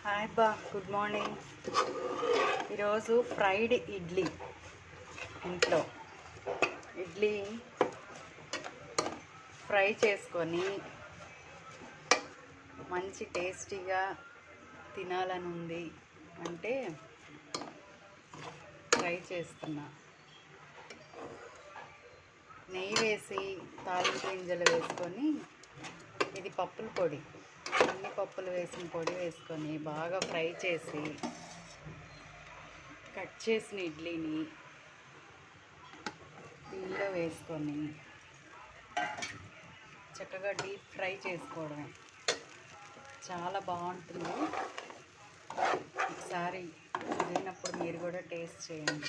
Hi బా, good morning. ఈరోజు fried idli. ఇంట్లో ఇడ్లీ ఫ్రై చేసుకొని మంచి టేస్టీగా తినాలని ఉంది అంటే ఫ్రై చేస్తున్నా. నెయ్యి వేసి తాలింపు గింజలు వేసుకొని, ఇది పప్పుల పొడి, అన్ని పప్పులు వేసిన పొడి వేసుకొని బాగా ఫ్రై చేసి కట్ చేసిన ఇడ్లీని దీనిలో వేసుకొని చక్కగా డీప్ ఫ్రై చేసుకోవడమే. చాలా బాగుంటుంది. ఒకసారి తిన్నప్పుడు మీరు కూడా టేస్ట్ చేయండి.